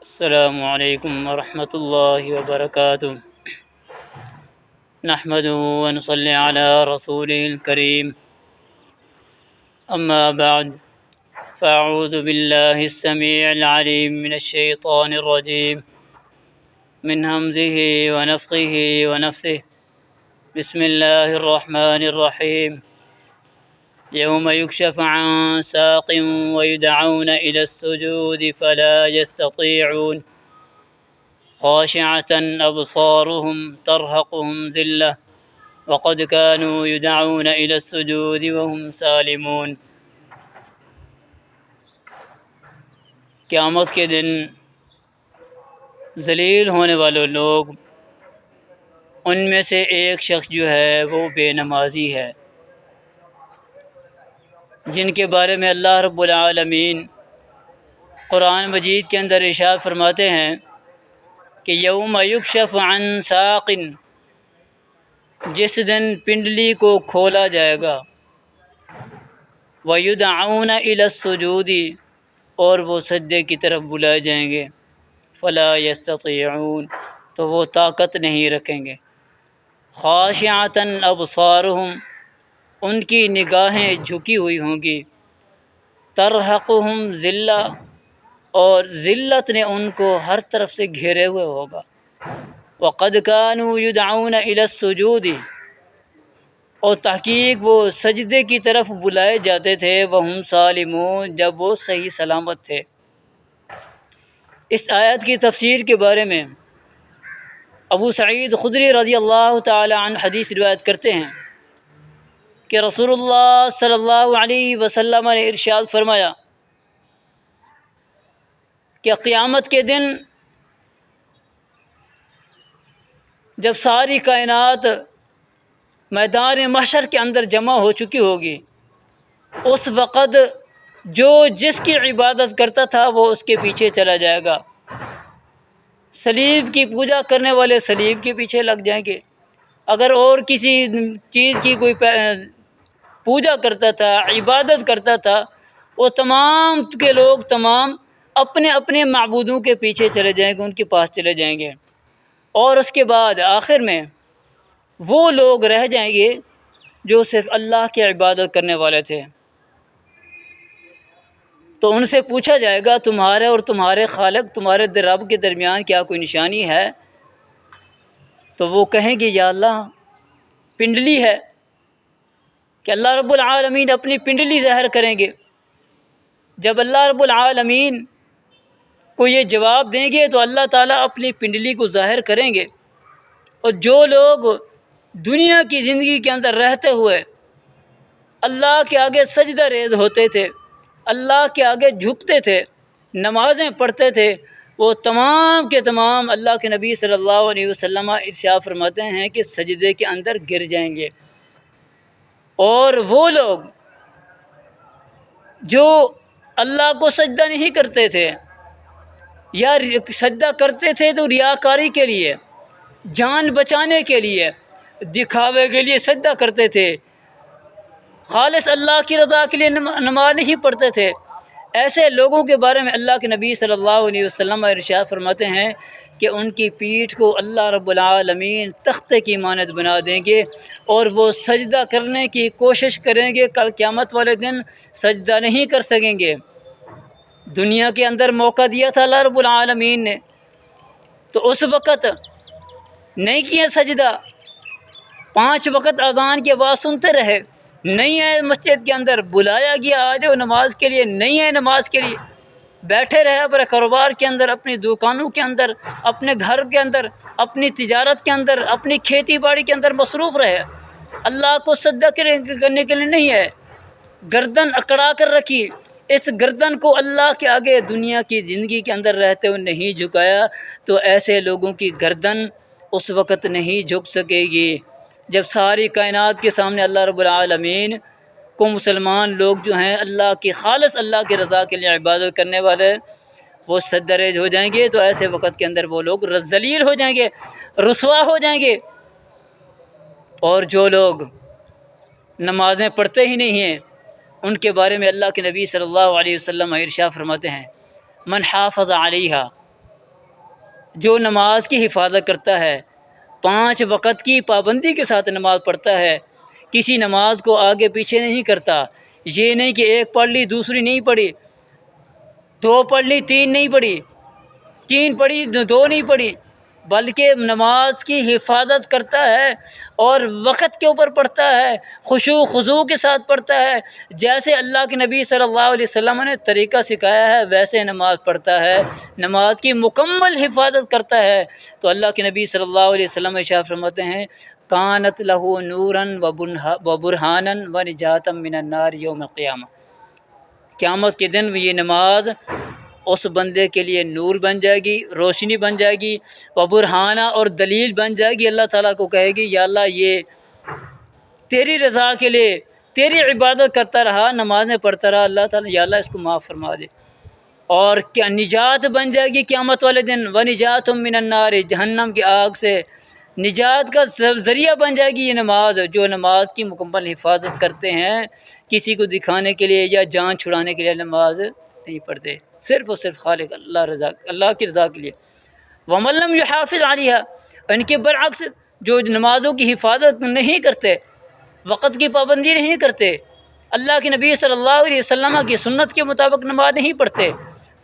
السلام علیکم ورحمۃ اللہ وبرکاتہ۔ نحمده ونصلي على رسوله الكريم، أما بعد، فأعوذ بالله السميع العليم من الشيطان الرجيم، من همزه ونفخه ونفثه. بسم الله الرحمن الرحيم. يوم يكشف عن ساق ويدعون إلى السجود فلا يستطيعون، خاشعة أبصارهم ترهقهم ذلة وقد كانوا يدعون إلى السجود وهم سالمون۔ قیامت کے دن ذلیل ہونے والے لوگ، ان میں سے ایک شخص جو ہے وہ بے نمازی ہے، جن کے بارے میں اللہ رب العالمین قرآن مجید کے اندر ارشاد فرماتے ہیں کہ یوم یکشف عن ساق، جس دن پنڈلی کو کھولا جائے گا، وَيُدْعَوْنَ إِلَى السُّجُودِ، اور وہ سجدے کی طرف بلائے جائیں گے، فَلَا يَسْتَطِيعُونَ، تو وہ طاقت نہیں رکھیں گے، خَاشِعَةً أَبْصَارُهُمْ، ان کی نگاہیں جھکی ہوئی ہوں گی، تَرْهَقُهُمْ ذِلَّةٌ، اور ذلت نے ان کو ہر طرف سے گھیرے ہوئے ہوگا، وَقَدْ كَانُوا يُدْعَوْنَ إِلَى السُّجُودِ، اور تحقیق وہ سجدے کی طرف بلائے جاتے تھے، وَهُمْ سَالِمُونَ، جب وہ صحیح سلامت تھے۔ اس آیت کی تفسیر کے بارے میں ابو سعید خدری رضی اللہ تعالی عنہ حدیث روایت کرتے ہیں کہ رسول اللہ صلی اللہ علیہ وسلم نے ارشاد فرمایا کہ قیامت کے دن جب ساری کائنات میدان محشر کے اندر جمع ہو چکی ہوگی، اس وقت جو جس کی عبادت کرتا تھا وہ اس کے پیچھے چلا جائے گا۔ صلیب کی پوجا کرنے والے صلیب کے پیچھے لگ جائیں گے، اگر اور کسی چیز کی کوئی پوجا کرتا تھا، عبادت کرتا تھا، وہ تمام کے لوگ تمام اپنے اپنے معبودوں کے پیچھے چلے جائیں گے، ان کے پاس چلے جائیں گے، اور اس کے بعد آخر میں وہ لوگ رہ جائیں گے جو صرف اللہ کی عبادت کرنے والے تھے۔ تو ان سے پوچھا جائے گا تمہارے اور تمہارے خالق، تمہارے رب کے درمیان کیا کوئی نشانی ہے؟ تو وہ کہیں گے یا اللہ پنڈلی ہے، کہ اللہ رب العالمین اپنی پنڈلی ظاہر کریں گے۔ جب اللہ رب العالمین کو یہ جواب دیں گے تو اللہ تعالیٰ اپنی پنڈلی کو ظاہر کریں گے، اور جو لوگ دنیا کی زندگی کے اندر رہتے ہوئے اللہ کے آگے سجدہ ریز ہوتے تھے، اللہ کے آگے جھکتے تھے، نمازیں پڑھتے تھے، وہ تمام کے تمام اللہ کے نبی صلی اللہ علیہ وسلم ارشاد فرماتے ہیں کہ سجدے کے اندر گر جائیں گے، اور وہ لوگ جو اللہ کو سجدہ نہیں کرتے تھے یا سجدہ کرتے تھے تو ریاکاری کے لیے، جان بچانے کے لیے، دکھاوے کے لیے سجدہ کرتے تھے، خالص اللہ کی رضا کے لیے نماز نہیں پڑھتے تھے، ایسے لوگوں کے بارے میں اللہ کے نبی صلی اللہ علیہ وسلم ارشاد فرماتے ہیں کہ ان کی پیٹھ کو اللہ رب العالمین تختے کی مانند بنا دیں گے، اور وہ سجدہ کرنے کی کوشش کریں گے، کل قیامت والے دن سجدہ نہیں کر سکیں گے۔ دنیا کے اندر موقع دیا تھا اللہ رب العالمین نے، تو اس وقت نہیں کیا سجدہ، 5 وقت اذان کی آواز سنتے رہے، نہیں ہے مسجد کے اندر، بلایا گیا آ جاؤ نماز کے لیے، نہیں ہے نماز کے لیے، بیٹھے رہے اپنے کاروبار کے اندر، اپنی دکانوں کے اندر، اپنے گھر کے اندر، اپنی تجارت کے اندر، اپنی کھیتی باڑی کے اندر مصروف رہے، اللہ کو سجدہ کرنے کے لیے نہیں ہے، گردن اکڑا کر رکھی، اس گردن کو اللہ کے آگے دنیا کی زندگی کے اندر رہتے ہوئے نہیں جھکایا، تو ایسے لوگوں کی گردن اس وقت نہیں جھک سکے گی جب ساری کائنات کے سامنے اللہ رب العالمین کو مسلمان لوگ جو ہیں اللہ کی خالص اللہ کی رضا کے لیے عبادت کرنے والے وہ سجدہ ریز ہو جائیں گے، تو ایسے وقت کے اندر وہ لوگ ذلیل ہو جائیں گے، رسوا ہو جائیں گے۔ اور جو لوگ نمازیں پڑھتے ہی نہیں ہیں ان کے بارے میں اللہ کے نبی صلی اللہ علیہ وسلم ارشاد فرماتے ہیں من حافظ علیہا، جو نماز کی حفاظت کرتا ہے، 5 وقت کی پابندی کے ساتھ نماز پڑھتا ہے، کسی نماز کو آگے پیچھے نہیں کرتا، یہ نہیں کہ ایک پڑھ لی دوسری نہیں پڑھی، 2 پڑھ لی 3 نہیں پڑھی، 3 پڑھی 2 نہیں پڑھی، بلکہ نماز کی حفاظت کرتا ہے اور وقت کے اوپر پڑھتا ہے، خشوع خضوع کے ساتھ پڑھتا ہے، جیسے اللہ کے نبی صلی اللہ علیہ وسلم نے طریقہ سکھایا ہے ویسے نماز پڑھتا ہے، نماز کی مکمل حفاظت کرتا ہے۔ تو اللہ کے نبی صلی اللہ علیہ وسلم ارشاد فرماتے ہیں کانت لہو نوراً و برہاناً و نجاتم من النار یوم القیامہ، قیامت کے دن یہ نماز اس بندے کے لیے نور بن جائے گی، روشنی بن جائے گی، و برہانہ اور دلیل بن جائے گی، اللہ تعالیٰ کو کہے گی یا اللہ یہ تیری رضا کے لیے تیری عبادت کرتا رہا، نمازیں پڑھتا رہا، اللہ تعالیٰ یا اللہ اس کو معاف فرما دے، اور کیا نجات بن جائے گی قیامت والے دن، و نجات من النار، جہنم کی آگ سے نجات کا ذریعہ بن جائے گی یہ نماز۔ جو نماز کی مکمل حفاظت کرتے ہیں، کسی کو دکھانے کے لیے یا جان چھڑانے کے لیے نماز نہیں پڑھتے، صرف اور صرف خالق اللہ کی رضا کے لیے۔ وَمَن لَّمْ يُحَافِظْ عَلَيْهَا، ان کے برعکس جو نمازوں کی حفاظت نہیں کرتے، وقت کی پابندی نہیں کرتے، اللہ کے نبی صلی اللہ علیہ وسلم کی سنت کے مطابق نماز نہیں پڑھتے،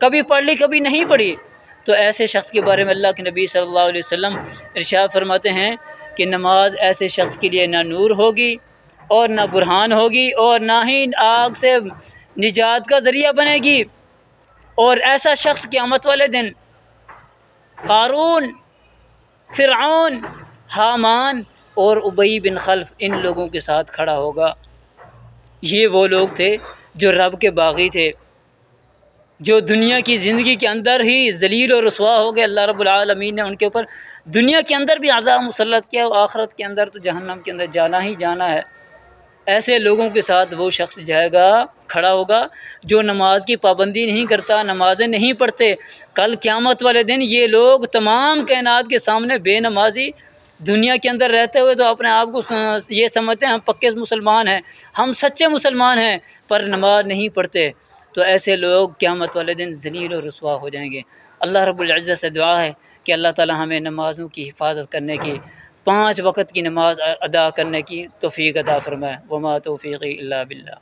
کبھی پڑھ لی کبھی نہیں پڑھی، تو ایسے شخص کے بارے میں اللہ کے نبی صلی اللہ علیہ وسلم ارشاد فرماتے ہیں کہ نماز ایسے شخص کے لیے نہ نور ہوگی اور نہ برہان ہوگی اور نہ ہی آگ سے نجات کا ذریعہ بنے گی، اور ایسا شخص قیامت والے دن قارون، فرعون، حامان اور ابی بن خلف ان لوگوں کے ساتھ کھڑا ہوگا۔ یہ وہ لوگ تھے جو رب کے باغی تھے، جو دنیا کی زندگی کے اندر ہی ذلیل و رسوا ہو گئے، اللہ رب العالمین نے ان کے اوپر دنیا کے اندر بھی عذاب مسلط کیا، اور آخرت کے اندر تو جہنم کے اندر جانا ہی جانا ہے۔ ایسے لوگوں کے ساتھ وہ شخص جائے گا، کھڑا ہوگا جو نماز کی پابندی نہیں کرتا، نمازیں نہیں پڑھتے۔ کل قیامت والے دن یہ لوگ تمام کائنات کے سامنے بے نمازی، دنیا کے اندر رہتے ہوئے تو اپنے آپ کو یہ سمجھتے ہیں ہم پکے مسلمان ہیں، ہم سچے مسلمان ہیں، پر نماز نہیں پڑھتے، تو ایسے لوگ قیامت والے دن ذلیل و رسوا ہو جائیں گے۔ اللہ رب العزت سے دعا ہے کہ اللہ تعالی ہمیں نمازوں کی حفاظت کرنے کی، 5 وقت کی نماز ادا کرنے کی توفیق عطا فرمائے۔ وما توفیقی الا باللہ۔